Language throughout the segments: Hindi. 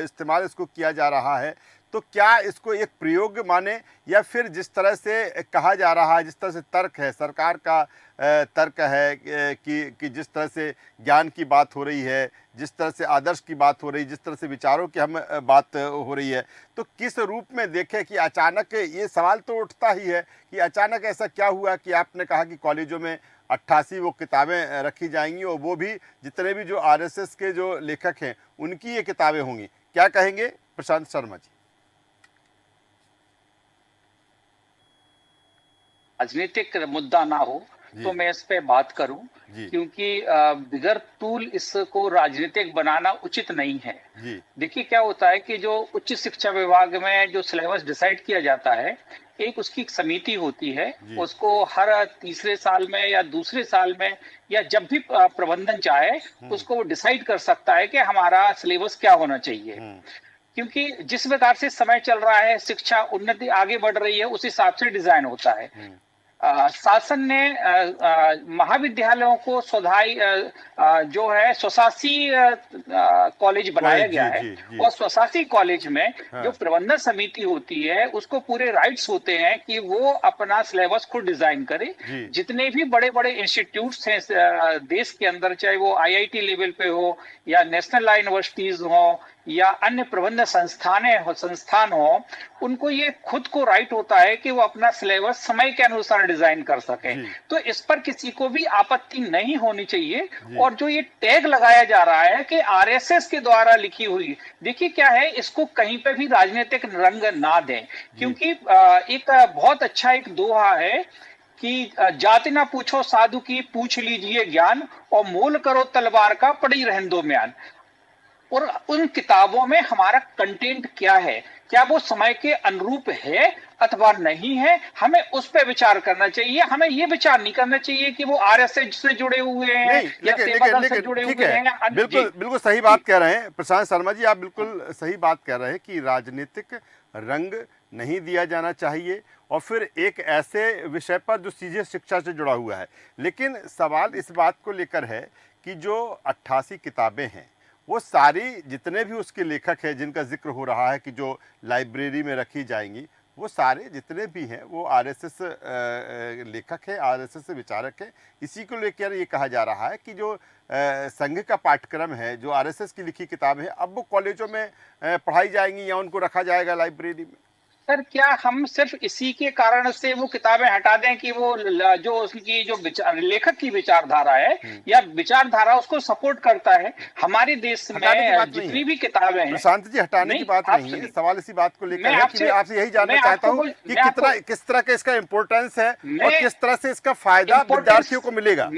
इस्तेमाल इसको किया जा रहा है, तो क्या इसको एक प्रयोग माने, या फिर जिस तरह से कहा जा रहा है, जिस तरह से तर्क है, सरकार का तर्क है कि जिस तरह से ज्ञान की बात हो रही है, जिस तरह से आदर्श की बात हो रही है, जिस तरह से विचारों की हम बात हो रही है, तो किस रूप में देखें कि अचानक ये सवाल तो उठता ही है कि अचानक ऐसा क्या हुआ कि आपने कहा कि कॉलेजों में 88 वो किताबें रखी जाएंगी, और वो भी जितने भी जो आरएसएस के जो लेखक हैं उनकी ये किताबें होंगी। क्या कहेंगे प्रशांत शर्मा जी? राजनीतिक मुद्दा ना हो तो मैं इस पे बात करूं, क्योंकि बिगर तूल इसको राजनीतिक बनाना उचित नहीं है। देखिए क्या होता है कि जो उच्च शिक्षा विभाग में जो सिलेबस डिसाइड किया जाता है, एक उसकी एक समिति होती है, उसको हर तीसरे साल में या दूसरे साल में या जब भी प्रबंधन चाहे उसको वो डिसाइड कर सकता है कि हमारा सिलेबस क्या होना चाहिए। क्योंकि जिस प्रकार से समय चल रहा है, शिक्षा उन्नति आगे बढ़ रही है, उस हिसाब से डिजाइन होता है। शासन ने महाविद्यालयों को स्वधाई जो है स्वशासी कॉलेज बनाया गया है, और स्वशासी कॉलेज में जो प्रबंधन समिति होती है उसको पूरे राइट्स होते हैं कि वो अपना सिलेबस खुद डिजाइन करे। जितने भी बड़े बड़े इंस्टीट्यूट्स हैं देश के अंदर, चाहे वो आईआईटी लेवल पे हो या नेशनल यूनिवर्सिटीज हो या अन्य प्रबंध संस्थान हो, उनको ये खुद को राइट होता है कि वो अपना सिलेबस समय के अनुसार डिजाइन कर सके। तो इस पर किसी को भी आपत्ति नहीं होनी चाहिए। और जो ये टैग लगाया जा रहा है कि आरएसएस के द्वारा लिखी हुई, देखिए क्या है, इसको कहीं पे भी राजनीतिक रंग ना दें, क्योंकि एक बहुत अच्छा एक दोहा है कि जाति ना पूछो साधु की, पूछ लीजिए ज्ञान, और मोल करो तलवार का, पड़ी रहन दो म्यान। और उन किताबों में हमारा कंटेंट क्या है, क्या वो समय के अनुरूप है अथवा नहीं है, हमें उस पर विचार करना चाहिए। हमें ये विचार नहीं करना चाहिए कि वो आरएसएस से जुड़े हुए हैं या सेवा दल से जुड़े हुए हैं। बिल्कुल बिल्कुल सही बात कह रहे हैं प्रशांत शर्मा जी, आप बिल्कुल सही बात कह रहे हैं कि राजनीतिक रंग नहीं दिया जाना चाहिए, और फिर एक ऐसे विषय पर जो सीधे शिक्षा से जुड़ा हुआ है। लेकिन सवाल इस बात को लेकर है कि जो 88 किताबें हैं, वो सारी जितने भी उसके लेखक हैं जिनका जिक्र हो रहा है कि जो लाइब्रेरी में रखी जाएंगी, वो सारे जितने भी हैं वो आरएसएस लेखक हैं, आरएसएस विचारक हैं। इसी को लेकर ये कहा जा रहा है कि जो संघ का पाठ्यक्रम है, जो आरएसएस की लिखी किताबें हैं, अब वो कॉलेजों में पढ़ाई जाएंगी या उनको रखा जाएगा लाइब्रेरी में। सर, क्या हम सिर्फ इसी के कारण से वो किताबें हटा दें कि वो जो उसकी जो लेखक की विचारधारा है या विचारधारा उसको सपोर्ट करता है? हमारे देश में जितनी भी किताबें हैं, प्रशांत जी हटाने की बात नहीं है, सवाल इसी बात को लेकर है कि मैं आपसे यही जानना चाहता हूँ कि किस तरह का इसका इम्पोर्टेंस है और किस तरह से इसका फायदा विद्यार्थियों को मिलेगा।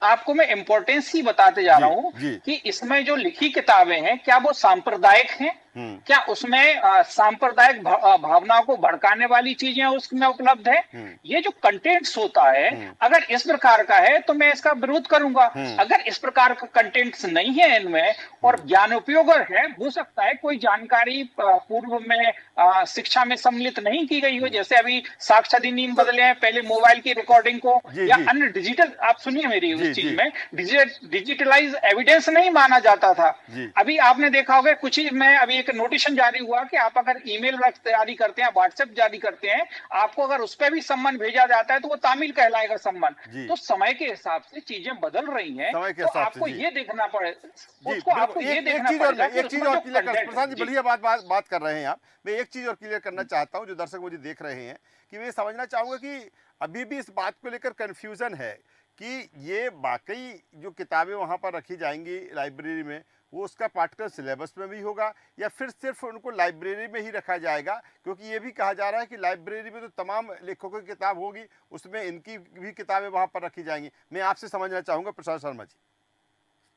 आपको मैं इम्पोर्टेंस ही बताते जा रहा हूँ कि इसमें जो लिखी किताबें हैं, क्या वो सांप्रदायिक हैं? क्या उसमें सांप्रदायिक भावनाओं को भड़काने वाली चीजें उसमें उपलब्ध है? ये जो कंटेंट्स होता है, अगर इस प्रकार का है तो मैं इसका विरोध करूंगा। अगर इस प्रकार का कंटेंट्स नहीं है इनमें और ज्ञान उपयोग है, हो सकता है कोई जानकारी पूर्व में शिक्षा में सम्मिलित नहीं की गई हो, जैसे अभी साक्ष्य अधिनियम बदले हैं, पहले मोबाइल की रिकॉर्डिंग को या अन्य डिजिटल, आप सुनिए मेरी उस चीज में, डिजिटलाइज एविडेंस नहीं माना जाता था। अभी आपने देखा होगा कुछ ही में अभी एक नोटिशन जारी हुआ कि आप अगर ईमेल जारी करते हैं, व्हाट्सएप जारी करते हैं, आपको अगर उस पर भी सम्मन भेजा जाता है तो वो तामील कहलाएगा सम्मन। तो समय के हिसाब से चीजें बदल रही हैं, तो आपको ये देखना पड़े, आपको ये देखना पड़ेगा। एक चीज और क्लियर कर, प्रसाद जी बढ़िया बात कर रहे हैं आप। मैं एक चीज और क्लियर करना चाहता हूं, जो दर्शक मुझे देख रहे हैं, कि मैं समझना चाहूंगा कि अभी भी इस बात को लेकर कंफ्यूजन है कि ये वाकई जो किताबें वहां पर रखी जाएंगी लाइब्रेरी में, वो उसका पाठ्यक्रम सिलेबस में भी होगा या फिर सिर्फ उनको लाइब्रेरी में ही रखा जाएगा? क्योंकि ये भी कहा जा रहा है कि लाइब्रेरी में तो तमाम लेखकों की किताब होगी, उसमें इनकी भी किताबें वहां पर रखी जाएंगी। मैं आपसे समझना चाहूंगा प्रसाद शर्मा जी।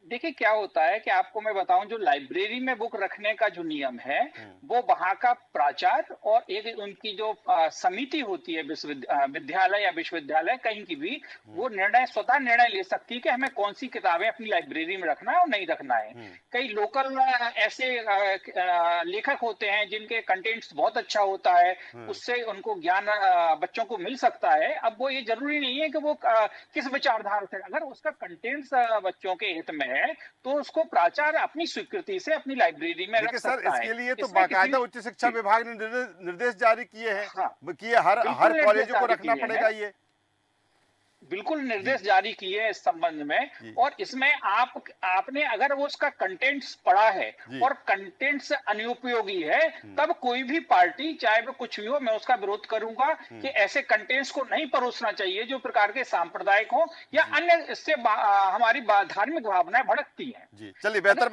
देखिए क्या होता है कि आपको मैं बताऊं, जो लाइब्रेरी में बुक रखने का जो नियम है, वो वहां का प्राचार्य और एक उनकी जो समिति होती है विद्यालय या विश्वविद्यालय कहीं की भी, वो स्वतः निर्णय ले सकती है कि हमें कौन सी किताबें अपनी लाइब्रेरी में रखना है और नहीं रखना है। कई लोकल ऐसे लेखक होते हैं जिनके कंटेंट्स बहुत अच्छा होता है, उससे उनको ज्ञान बच्चों को मिल सकता है। अब वो ये जरूरी नहीं है कि वो किस विचारधारा से, अगर उसका कंटेंट्स बच्चों के हित में है तो उसको प्राचार्य अपनी स्वीकृति से अपनी लाइब्रेरी में रख देखिए सर, सकता है। इसके लिए तो इसमें किसी बाकायदा उच्च शिक्षा विभाग ने निर्देश जारी किए हैं हाँ, कि हर बिल्कुल निर्देश कॉलेजों को जारी रखना किए पड़ेगा हैं। ये। बिल्कुल निर्देश जारी किए हैं इस संबंध में। जी। और इसमें आपने अगर वो उसका कंटेंट्स पढ़ा है जी। और कंटेंट्स अनुपयोगी है, तब कोई भी पार्टी चाहे वो कुछ भी हो, मैं उसका विरोध करूंगा कि ऐसे कंटेंट्स को नहीं परोसना चाहिए जो प्रकार के सांप्रदायिक हो या अन्य इससे हमारी धार्मिक भावनाएं भड़कती हैं। जी, चलिए बेहतर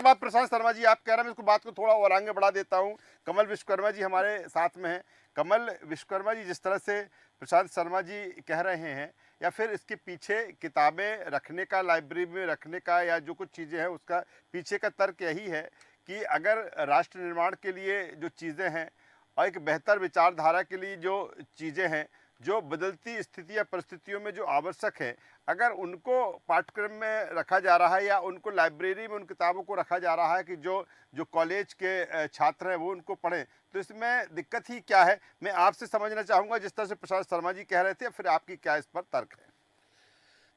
बात प्रशांत शर्मा जी आप कह रहे हैं, मैं इसको बात को थोड़ा और आगे बढ़ा देता हूँ। कमल विश्वकर्मा जी हमारे साथ में हैं। कमल विश्वकर्मा जी, जिस तरह से प्रशांत शर्मा जी कह रहे हैं, या फिर इसके पीछे किताबें रखने का, लाइब्रेरी में रखने का, या जो कुछ चीज़ें हैं उसका पीछे का तर्क यही है कि अगर राष्ट्र निर्माण के लिए जो चीज़ें हैं और एक बेहतर विचारधारा के लिए जो चीज़ें हैं, जो बदलती स्थिति या परिस्थितियों में जो आवश्यक है, अगर उनको पाठ्यक्रम में रखा जा रहा है या उनको लाइब्रेरी में उन किताबों को रखा जा रहा है कि जो कॉलेज के छात्र हैं वो उनको पढ़ें, तो इसमें दिक्कत ही क्या है? मैं आपसे समझना चाहूँगा, जिस तरह से प्रशांत शर्मा जी कह रहे थे, फिर आपकी क्या इस पर तर्क है?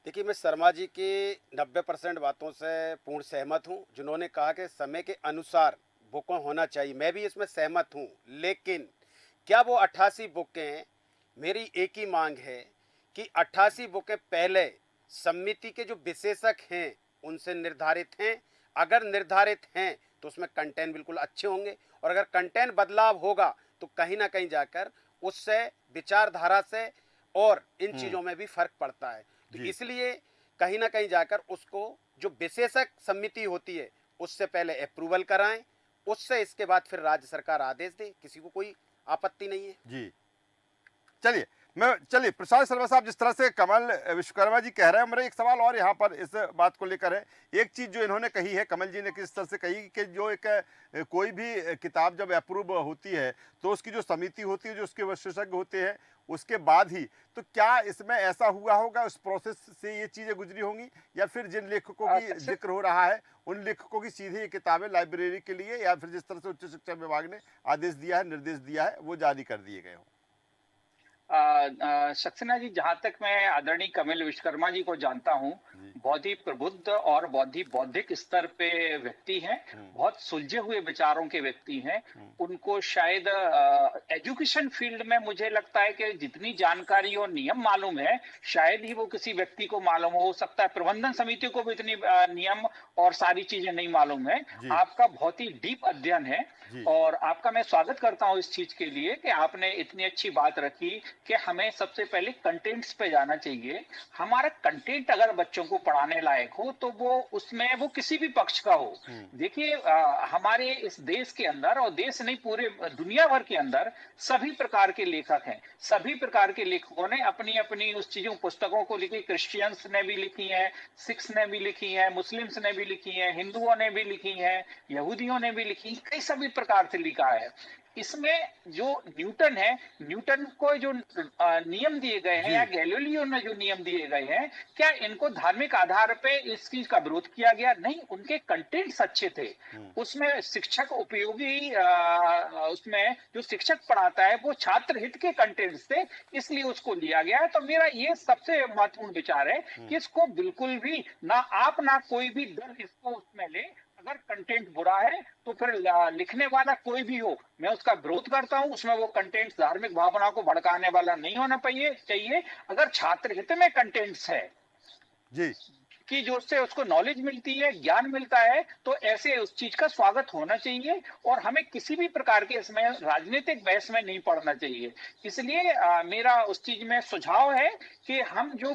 देखिए, मैं शर्मा जी की 90% बातों से पूर्ण सहमत हूँ। जिन्होंने कहा कि समय के अनुसार बुकों होना चाहिए, मैं भी इसमें सहमत हूँ। लेकिन क्या वो 88 बुकें हैं? मेरी एक ही मांग है कि 88 बुकें पहले समिति के जो विशेषज्ञ हैं उनसे निर्धारित हैं। अगर निर्धारित हैं तो उसमें कंटेंट बिल्कुल अच्छे होंगे, और अगर कंटेंट बदलाव होगा तो कहीं ना कहीं जाकर उससे विचारधारा से और इन चीज़ों में भी फर्क पड़ता है। तो इसलिए कहीं ना कहीं जाकर उसको जो विशेषज्ञ समिति होती है उससे पहले अप्रूवल कराएं, उससे इसके बाद फिर राज्य सरकार आदेश दे, किसी को कोई आपत्ति नहीं है। जी, चलिए प्रशांत शर्मा साहब, जिस तरह से कमल विश्वकर्मा जी कह रहे हैं, मेरा एक सवाल और यहाँ पर इस बात को लेकर है। एक चीज़ जो इन्होंने कही है, कमल जी ने किस तरह से कही कि जो एक कोई भी किताब जब अप्रूव होती है तो उसकी जो समिति होती है, जो उसके विशेषज्ञ होते हैं, उसके बाद ही, तो क्या इसमें ऐसा हुआ होगा, उस प्रोसेस से ये चीज़ें गुजरी होंगी, या फिर जिन लेखकों की जिक्र हो रहा है उन लेखकों की सीधी ये किताबें लाइब्रेरी के लिए, या फिर जिस तरह से उच्च शिक्षा विभाग ने आदेश दिया है, निर्देश दिया है, वो जारी कर दिए गए हों? सक्सेना जी, जहां तक मैं आदरणीय कमल विश्वकर्मा जी को जानता हूं, बहुत ही प्रबुद्ध और बहुत ही बौद्धिक स्तर पे व्यक्ति हैं, बहुत सुलझे हुए विचारों के व्यक्ति हैं। उनको शायद एजुकेशन फील्ड में मुझे लगता है कि जितनी जानकारी और नियम मालूम है, शायद ही वो किसी व्यक्ति को मालूम हो सकता है। प्रबंधन समिति को भी इतनी नियम और सारी चीजें नहीं मालूम है। आपका बहुत ही डीप अध्ययन है और आपका मैं स्वागत करता हूं इस चीज के लिए कि आपने इतनी अच्छी बात रखी कि हमें सबसे पहले कंटेंट्स पे जाना चाहिए। हमारा कंटेंट अगर बच्चों को पढ़ाने लायक हो तो वो उसमें वो किसी भी पक्ष का हो। देखिए, हमारे इस देश के अंदर, और देश नहीं पूरे दुनिया भर के अंदर, सभी प्रकार के लेखक हैं। सभी प्रकार के लेखकों ने अपनी अपनी उस चीजों पुस्तकों को लिखी। क्रिश्चियंस ने भी लिखी है, सिख्स ने भी लिखी है, मुस्लिम्स ने भी लिखी है, हिंदुओं ने भी लिखी है, यहूदियों ने भी लिखी, कई सभी प्रकार से लिखा है। इसमें जो न्यूटन है, न्यूटन को जो नियम दिए गए हैं या गैलीलियो ने जो नियम दिए गए हैं, क्या इनको धार्मिक आधार पे इस चीज का विरोध किया गया? नहीं, उनके कंटेंट्स अच्छे थे। उसमें शिक्षक उपयोगी, उसमें जो शिक्षक पढ़ाता है वो छात्र हित के कंटेंट्स थे, इसलिए उसको लिया गया। तो मेरा ये सबसे महत्वपूर्ण विचार है कि इसको बिल्कुल भी ना आप ना कोई भी दल इसको उसमें ले। अगर कंटेंट बुरा है तो फिर लिखने वाला कोई भी हो, मैं उसका विरोध करता हूं। उसमें वो कंटेंट धार्मिक भावना को भड़काने वाला नहीं होना चाहिए। अगर छात्र हित में कंटेंट्स है जी, कि जो उससे उसको नॉलेज मिलती है, ज्ञान मिलता है, तो ऐसे उस चीज का स्वागत होना चाहिए। और हमें किसी भी प्रकार के इसमें राजनीतिक बहस में नहीं पड़ना चाहिए। इसलिए मेरा उस चीज में सुझाव है कि हम जो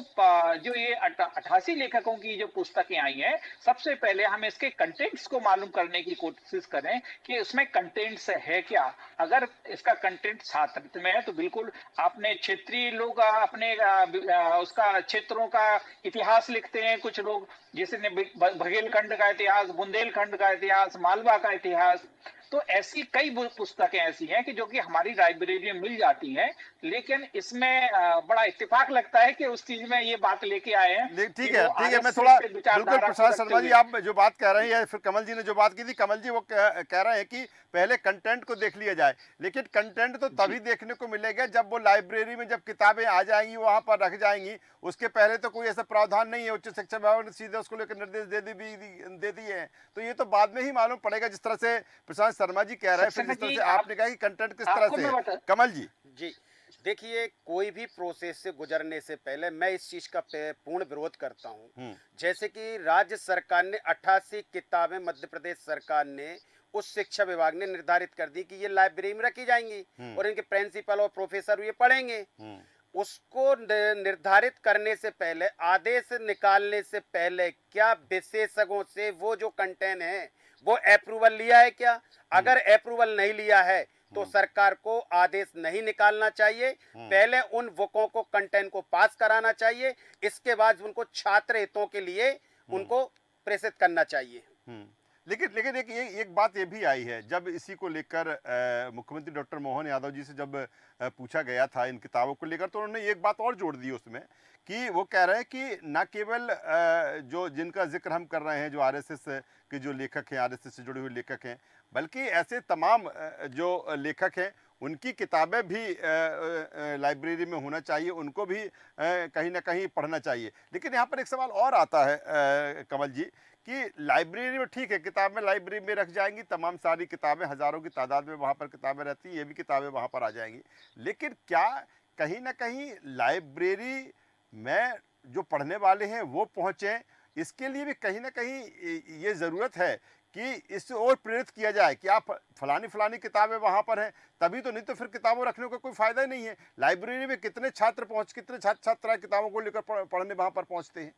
ये 88 लेखकों की जो पुस्तकें आई हैं, सबसे पहले हम इसके कंटेंट्स को मालूम करने की कोशिश करें कि उसमें कंटेंट्स है क्या। अगर इसका कंटेंट छात्र में है तो बिल्कुल, आपने क्षेत्रीय लोग अपने उसका क्षेत्रों का इतिहास लिखते हैं, कुछ लोग जैसे ने बघेलखंड का इतिहास, बुंदेलखंड का इतिहास, मालवा का इतिहास, तो ऐसी कई पुस्तकें ऐसी हैं कि जो कि हमारी लाइब्रेरी में मिल जाती हैं, लेकिन इसमें बड़ा इत्तेफाक लगता है कि उस चीज में ये बात लेके आए हैं ठीक कि है वो ठीक है, मैं आरएसएस थोड़ा के बिल्कुल विचारधारा को प्रशांत रखते शर्मा जी, हुए। आप जो बात कह रहे हैं या फिर कमल जी ने जो बात की थी, कमल जी वो कह रहे हैं कि पहले कंटेंट को देख लिया जाए, लेकिन कंटेंट तो तभी देखने को मिलेगा जब वो लाइब्रेरी में जब किताबें आ जाएंगी, वहां पर रख जाएंगी। उसके पहले तो कोई ऐसा प्रावधान नहीं है, उच्च शिक्षा विभाग ने सीधे उसको लेकर निर्देश दे दिए हैं, तो ये तो बाद में ही मालूम पड़ेगा, जिस तरह से प्रशांत शर्मा जी कह रहे हैं। फिर जिस तरह से आपने कहा कि कंटेंट किस तरह से है, कमल जी। जी देखिए, कोई भी प्रोसेस से गुजरने से पहले मैं इस चीज का पूर्ण विरोध करता हूं। जैसे कि राज्य सरकार ने 88 किताबें मध्य प्रदेश सरकार ने उस शिक्षा विभाग ने निर्धारित कर दी कि ये लाइब्रेरी में रखी जाएंगी और इनके प्रिंसिपल और प्रोफेसर ये पढ़ेंगे। उसको निर्धारित करने से पहले, आदेश निकालने से पहले, क्या विशेषज्ञों से वो जो कंटेंट है वो अप्रूवल लिया है क्या? अगर अप्रूवल नहीं लिया है तो सरकार को आदेश नहीं निकालना चाहिए। पहले उन बुकों को, कंटेंट को पास कराना चाहिए, इसके बाद उनको छात्र हितों के लिए उनको प्रेषित करना चाहिए। लेकिन एक बात ये भी आई है, जब इसी को लेकर मुख्यमंत्री डॉक्टर मोहन यादव जी से जब पूछा गया था इन किताबों को लेकर, तो उन्होंने एक बात और जोड़ दी उसमें कि वो कह रहे हैं कि न केवल जो जिनका जिक्र हम कर रहे हैं, जो आरएसएस के जो लेखक हैं, आरएसएस से जुड़े हुए लेखक हैं, बल्कि ऐसे तमाम जो लेखक हैं उनकी किताबें भी लाइब्रेरी में होना चाहिए, उनको भी कहीं ना कहीं पढ़ना चाहिए। लेकिन यहाँ पर एक सवाल और आता है कमल जी, कि लाइब्रेरी में ठीक है, किताबें लाइब्रेरी में रख जाएंगी, तमाम सारी किताबें हज़ारों की तादाद में वहाँ पर किताबें रहती हैं, ये भी किताबें वहाँ पर आ जाएंगी, लेकिन क्या कहीं ना कहीं लाइब्रेरी में जो पढ़ने वाले हैं वो पहुँचें, इसके लिए भी कहीं ना कहीं ये ज़रूरत है कि इससे और प्रेरित किया जाए कि आप फलानी किताबें वहाँ पर हैं, तभी तो, नहीं तो फिर किताबों रखने का कोई फ़ायदा ही नहीं है। लाइब्रेरी में कितने छात्र छात्राएं किताबों को लेकर पढ़ने वहाँ पर पहुँचते हैं।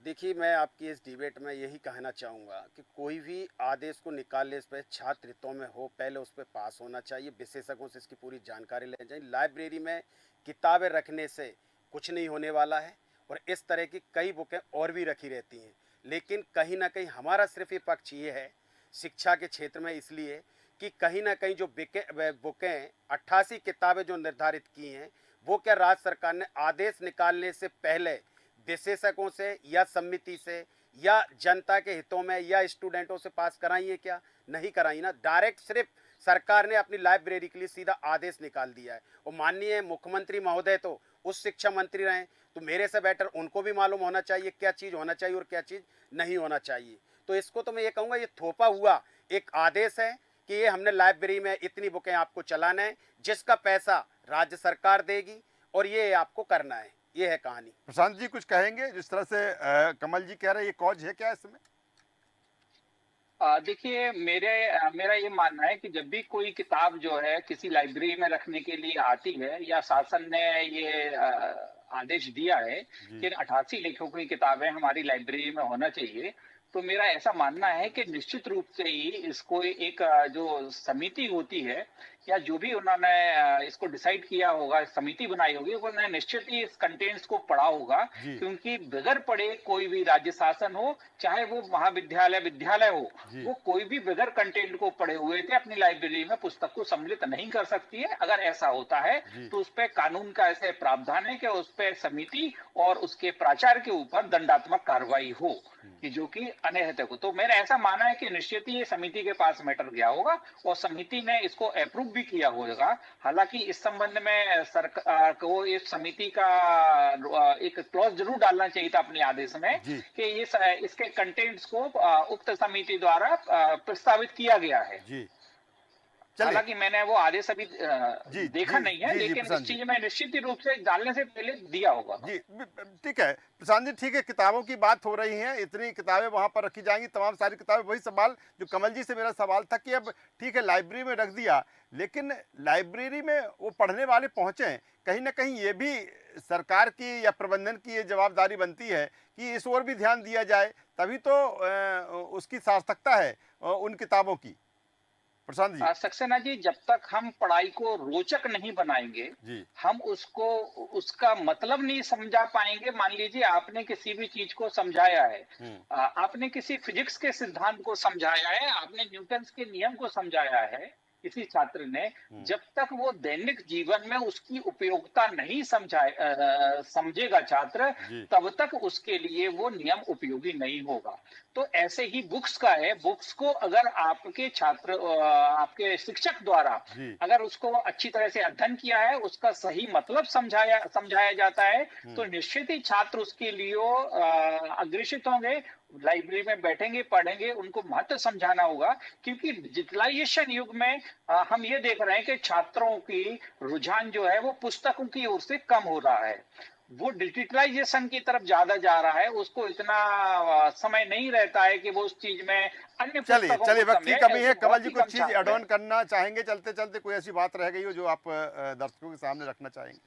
देखिए, मैं आपकी इस डिबेट में यही कहना चाहूँगा कि कोई भी आदेश को निकालने से छात्र हितों में हो, पहले उस पर पास होना चाहिए, विशेषज्ञों से इसकी पूरी जानकारी लेनी चाहिए। लाइब्रेरी में किताबें रखने से कुछ नहीं होने वाला है और इस तरह की कई बुकें और भी रखी रहती हैं, लेकिन कहीं ना कहीं हमारा सिर्फ ये पक्ष ये है शिक्षा के क्षेत्र में, इसलिए कि कहीं ना कहीं जो बुकें 88 किताबें जो निर्धारित की हैं, वो क्या राज्य सरकार ने आदेश निकालने से पहले विशेषज्ञों से या समिति से या जनता के हितों में या स्टूडेंटों से पास कराई है क्या? नहीं कराई ना। डायरेक्ट सिर्फ सरकार ने अपनी लाइब्रेरी के लिए सीधा आदेश निकाल दिया है। और माननीय मुख्यमंत्री महोदय तो उस शिक्षा मंत्री रहे, तो मेरे से बेटर उनको भी मालूम होना चाहिए क्या चीज़ होना चाहिए और क्या चीज़ नहीं होना चाहिए। तो इसको तो मैं ये कहूँगा, ये थोपा हुआ एक आदेश है कि ये हमने लाइब्रेरी में इतनी बुकें आपको चलाना है, जिसका पैसा राज्य सरकार देगी और ये आपको करना है। ये है कहानी। प्रशांत जी कुछ कहेंगे? जिस तरह से कमल जी कह रहे हैं, ये कॉज है क्या इसमें? देखिए, मेरा ये मानना है कि जब भी कोई किताब जो है किसी लाइब्रेरी में रखने के लिए आती है, या शासन ने ये आदेश दिया है कि 88 लेखकों की किताबें हमारी लाइब्रेरी में होना चाहिए, तो मेरा ऐसा मानना है कि निश्चित रूप से ही इसको एक जो समिति होती है, या जो भी उन्होंने इसको डिसाइड किया होगा, समिति बनाई होगी, उन्होंने निश्चित ही इस कंटेंट्स को पढ़ा होगा, क्योंकि बगैर पढ़े कोई भी राज्य शासन हो, चाहे वो विद्यालय हो, वो कोई भी बगैर कंटेंट को पढ़े हुए थे अपनी लाइब्रेरी में पुस्तक को सम्मिलित नहीं कर सकती है। अगर ऐसा होता है तो उस पर कानून का ऐसे प्रावधान है कि उस पर समिति और उसके प्राचार्य के ऊपर दंडात्मक कार्रवाई हो, कि जो कि अनैतिक हो। तो मेरा ऐसा मानना है कि निश्चित ही ये समिति के पास मैटर गया होगा और समिति ने इसको अप्रूव भी किया होगा। हालांकि इस संबंध में सरकार को इस समिति का एक क्लॉज जरूर डालना चाहिए था अपने आदेश में कि ये इसके कंटेंट्स को उक्त समिति द्वारा प्रस्तावित किया गया है। हालांकि मैंने वो आदेश अभी देखा नहीं है, लेकिन इस चीज में निश्चित रूप से डालने से पहले दिया होगा। जी ठीक है प्रशांत जी, ठीक है, किताबों की बात हो रही है, इतनी किताबें वहां पर रखी जाएंगी, तमाम सारी किताबें। वही सवाल जो कमल जी से मेरा सवाल था कि अब ठीक है लाइब्रेरी में रख दिया, लेकिन लाइब्रेरी में वो पढ़ने वाले पहुंचे, कहीं ना कहीं ये भी सरकार की या प्रबंधन की ये जवाबदारी बनती है कि इस ओर भी ध्यान दिया जाए, तभी तो उसकी सार्थकता है उन किताबों की। प्रशांत जी। सक्सेना जी, जब तक हम पढ़ाई को रोचक नहीं बनाएंगे, जी। हम उसको उसका मतलब नहीं समझा पाएंगे। मान लीजिए आपने किसी भी चीज को समझाया है, आपने किसी फिजिक्स के सिद्धांत को समझाया है, आपने न्यूटन के नियम को समझाया है किसी छात्र ने, जब तक वो दैनिक जीवन में उसकी उपयोगिता नहीं समझेगा छात्र, जी। तब तक उसके लिए वो नियम उपयोगी नहीं होगा। तो ऐसे ही बुक्स का है, बुक्स को अगर आपके छात्र आपके शिक्षक द्वारा जी। अगर उसको अच्छी तरह से अध्ययन किया है, उसका सही मतलब समझाया जाता है, तो निश्चित ही छात्र उसके लिए अग्रेसित होंगे, लाइब्रेरी में बैठेंगे, पढ़ेंगे, उनको महत्व समझाना होगा। क्योंकि डिजिटलाइजेशन युग में हम ये देख रहे हैं कि छात्रों की रुझान जो है वो पुस्तकों की ओर से कम हो रहा है, वो डिजिटलाइजेशन की तरफ ज्यादा जा रहा है, उसको इतना समय नहीं रहता है कि वो उस चीज में अन्य चलिए पुस्तकों चलिए, को वक्त की समझे। कमी है, ऐसे कमल बहुत जी ही कुछ कम चीज छात्र एड हैं। ऑन करना चाहेंगे चलते चलते, कोई ऐसी बात रह गई हो जो आप दर्शकों के सामने रखना चाहेंगे?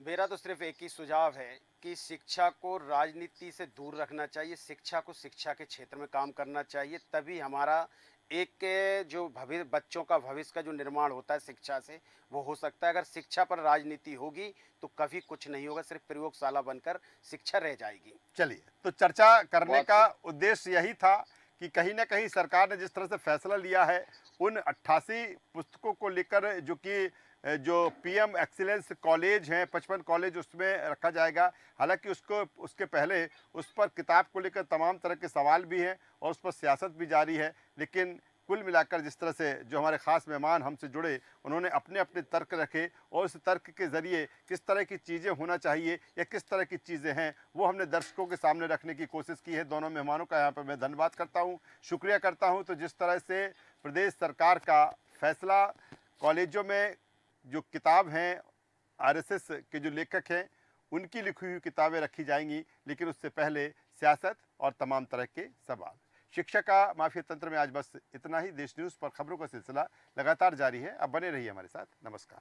मेरा तो सिर्फ एक ही सुझाव है कि शिक्षा को राजनीति से दूर रखना चाहिए, शिक्षा को शिक्षा के क्षेत्र में काम करना चाहिए, तभी हमारा एक जो भविष्य, बच्चों का भविष्य का जो निर्माण होता है शिक्षा से, वो हो सकता है। अगर शिक्षा पर राजनीति होगी तो कभी कुछ नहीं होगा, सिर्फ प्रयोगशाला बनकर शिक्षा रह जाएगी। चलिए, तो चर्चा करने बहुत का उद्देश्य यही था कि कहीं ना कहीं सरकार ने जिस तरह से फैसला लिया है, उन 88 पुस्तकों को लेकर, जो कि जो पीएम एक्सीलेंस कॉलेज हैं, 55 कॉलेज उसमें रखा जाएगा। हालांकि उसके पहले उस पर किताब को लेकर तमाम तरह के सवाल भी हैं और उस पर सियासत भी जारी है। लेकिन कुल मिलाकर जिस तरह से जो हमारे ख़ास मेहमान हमसे जुड़े, उन्होंने अपने अपने तर्क रखे और उस तर्क के ज़रिए किस तरह की चीज़ें होना चाहिए या किस तरह की चीज़ें हैं, वो हमने दर्शकों के सामने रखने की कोशिश की है। दोनों मेहमानों का यहाँ पर मैं धन्यवाद करता हूँ, शुक्रिया करता हूँ। तो जिस तरह से प्रदेश सरकार का फैसला, कॉलेजों में जो किताब हैं, आरएसएस के जो लेखक हैं उनकी लिखी हुई किताबें रखी जाएंगी, लेकिन उससे पहले सियासत और तमाम तरह के सवाल। शिक्षा का माफिया तंत्र में आज बस इतना ही। देश न्यूज़ पर खबरों का सिलसिला लगातार जारी है, अब बने रहिए हमारे साथ। नमस्कार।